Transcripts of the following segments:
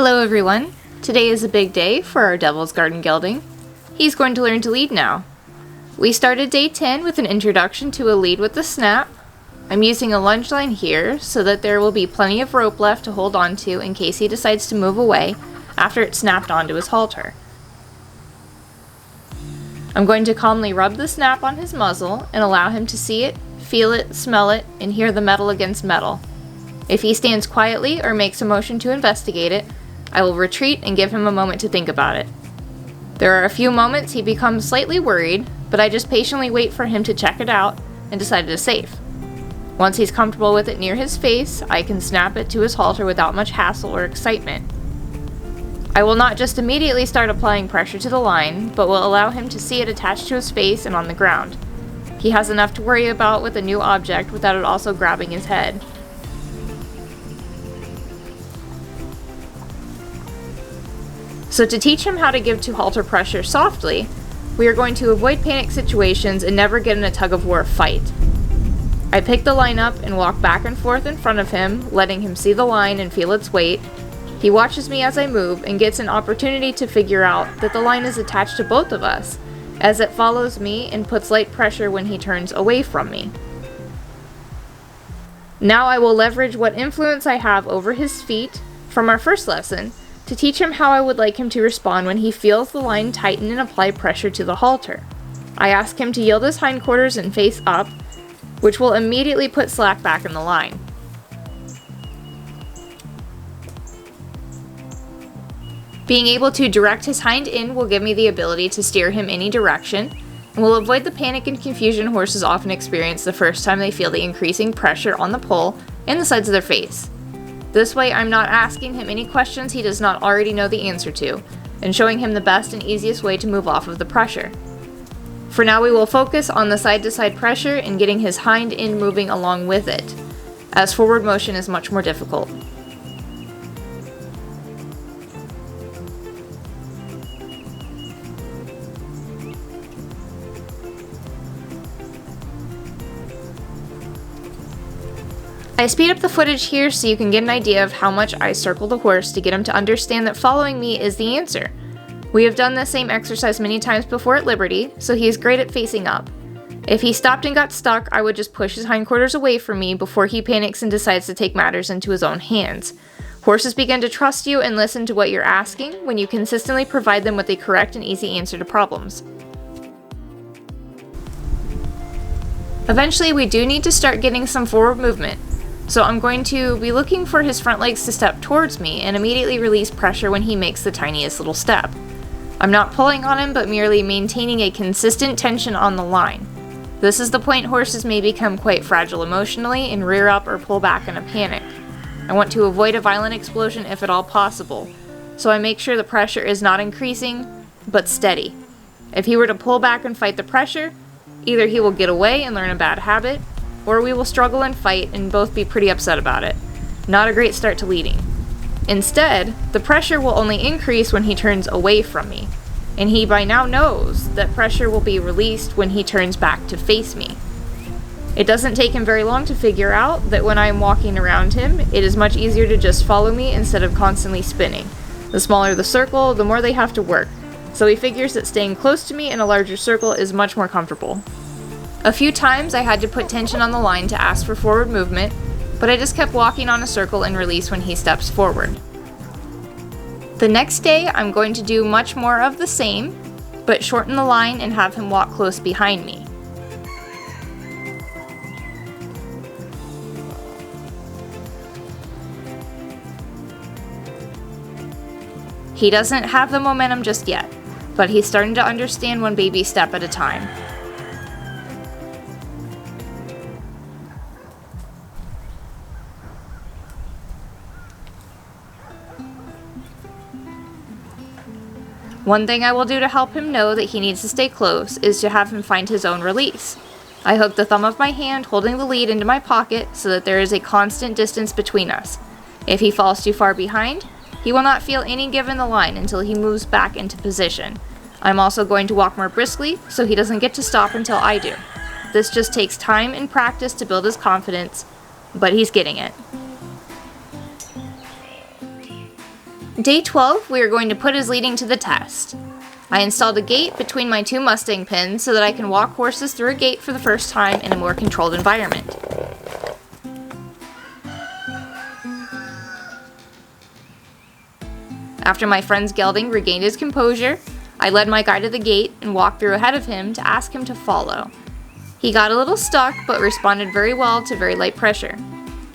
Hello everyone! Today is a big day for our Devil's Garden gelding. He's going to learn to lead now. We started day 10 with an introduction to a lead with the snap. I'm using a lunge line here so that there will be plenty of rope left to hold on to in case he decides to move away after it's snapped onto his halter. I'm going to calmly rub the snap on his muzzle and allow him to see it, feel it, smell it, and hear the metal against metal. If he stands quietly or makes a motion to investigate it, I will retreat and give him a moment to think about it. There are a few moments he becomes slightly worried, but I just patiently wait for him to check it out and decide it is safe. Once he's comfortable with it near his face, I can snap it to his halter without much hassle or excitement. I will not just immediately start applying pressure to the line, but will allow him to see it attached to his face and on the ground. He has enough to worry about with a new object without it also grabbing his head. So to teach him how to give to halter pressure softly, we are going to avoid panic situations and never get in a tug-of-war fight. I pick the line up and walk back and forth in front of him, letting him see the line and feel its weight. He watches me as I move and gets an opportunity to figure out that the line is attached to both of us, as it follows me and puts light pressure when he turns away from me. Now I will leverage what influence I have over his feet from our first lesson to teach him how I would like him to respond when he feels the line tighten and apply pressure to the halter. I ask him to yield his hindquarters and face up, which will immediately put slack back in the line. Being able to direct his hind end will give me the ability to steer him any direction, and will avoid the panic and confusion horses often experience the first time they feel the increasing pressure on the pole and the sides of their face. This way I'm not asking him any questions he does not already know the answer to, and showing him the best and easiest way to move off of the pressure. For now we will focus on the side-to-side pressure and getting his hind end moving along with it, as forward motion is much more difficult. I speed up the footage here so you can get an idea of how much I circle the horse to get him to understand that following me is the answer. We have done this same exercise many times before at Liberty, so he is great at facing up. If he stopped and got stuck, I would just push his hindquarters away from me before he panics and decides to take matters into his own hands. Horses begin to trust you and listen to what you're asking when you consistently provide them with a correct and easy answer to problems. Eventually, we do need to start getting some forward movement. So I'm going to be looking for his front legs to step towards me and immediately release pressure when he makes the tiniest little step. I'm not pulling on him, but merely maintaining a consistent tension on the line. This is the point horses may become quite fragile emotionally and rear up or pull back in a panic. I want to avoid a violent explosion if at all possible, so I make sure the pressure is not increasing, but steady. If he were to pull back and fight the pressure, either he will get away and learn a bad habit, or we will struggle and fight and both be pretty upset about it. Not a great start to leading. Instead, the pressure will only increase when he turns away from me, and he by now knows that pressure will be released when he turns back to face me. It doesn't take him very long to figure out that when I am walking around him, it is much easier to just follow me instead of constantly spinning. The smaller the circle, the more they have to work, so he figures that staying close to me in a larger circle is much more comfortable. A few times I had to put tension on the line to ask for forward movement, but I just kept walking on a circle and release when he steps forward. The next day I'm going to do much more of the same, but shorten the line and have him walk close behind me. He doesn't have the momentum just yet, but he's starting to understand one baby step at a time. One thing I will do to help him know that he needs to stay close is to have him find his own release. I hook the thumb of my hand holding the lead into my pocket so that there is a constant distance between us. If he falls too far behind, he will not feel any give in the line until he moves back into position. I'm also going to walk more briskly so he doesn't get to stop until I do. This just takes time and practice to build his confidence, but he's getting it. Day 12, we are going to put his leading to the test. I installed a gate between my 2 Mustang pins so that I can walk horses through a gate for the first time in a more controlled environment. After my friend's gelding regained his composure, I led my guy to the gate and walked through ahead of him to ask him to follow. He got a little stuck but responded very well to very light pressure.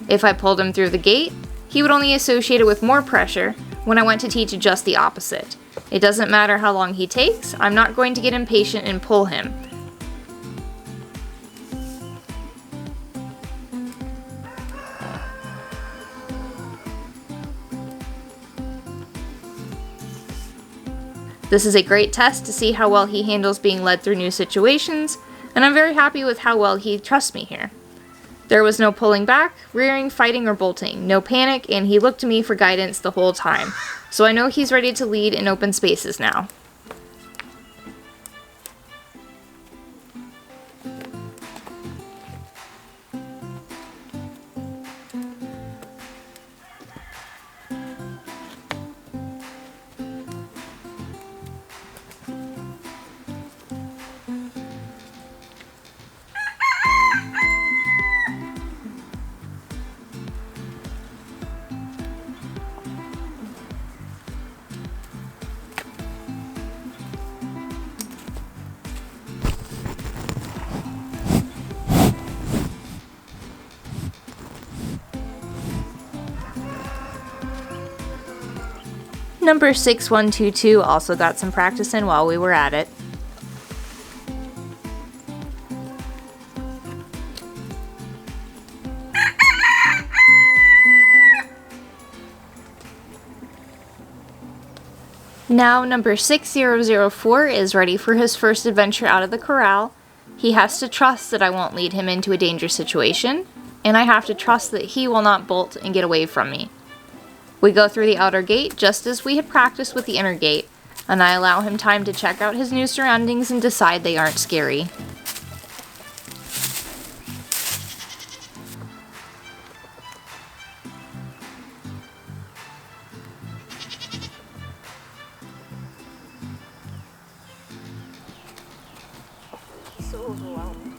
If I pulled him through the gate, he would only associate it with more pressure when I went to teach just the opposite. It doesn't matter how long he takes, I'm not going to get impatient and pull him. This is a great test to see how well he handles being led through new situations, and I'm very happy with how well he trusts me here. There was no pulling back, rearing, fighting, or bolting, no panic, and he looked to me for guidance the whole time, so I know he's ready to lead in open spaces now. Number 6122 also got some practice in while we were at it. Now number 6004 is ready for his first adventure out of the corral. He has to trust that I won't lead him into a dangerous situation, and I have to trust that he will not bolt and get away from me. We go through the outer gate just as we had practiced with the inner gate, and I allow him time to check out his new surroundings and decide they aren't scary. He's so overwhelmed.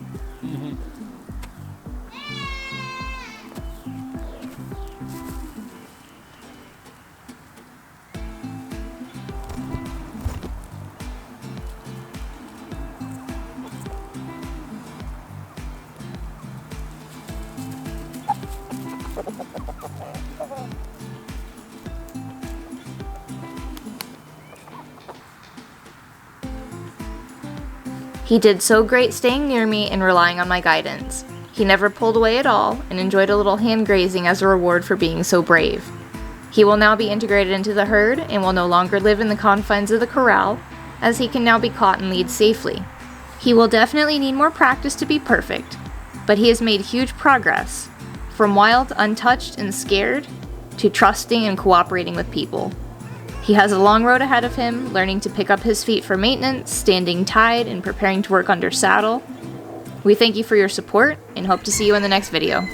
He did so great staying near me and relying on my guidance. He never pulled away at all and enjoyed a little hand grazing as a reward for being so brave. He will now be integrated into the herd and will no longer live in the confines of the corral, as he can now be caught and lead safely. He will definitely need more practice to be perfect, but he has made huge progress, from wild, untouched, and scared, to trusting and cooperating with people. He has a long road ahead of him, learning to pick up his feet for maintenance, standing tied, and preparing to work under saddle. We thank you for your support and hope to see you in the next video.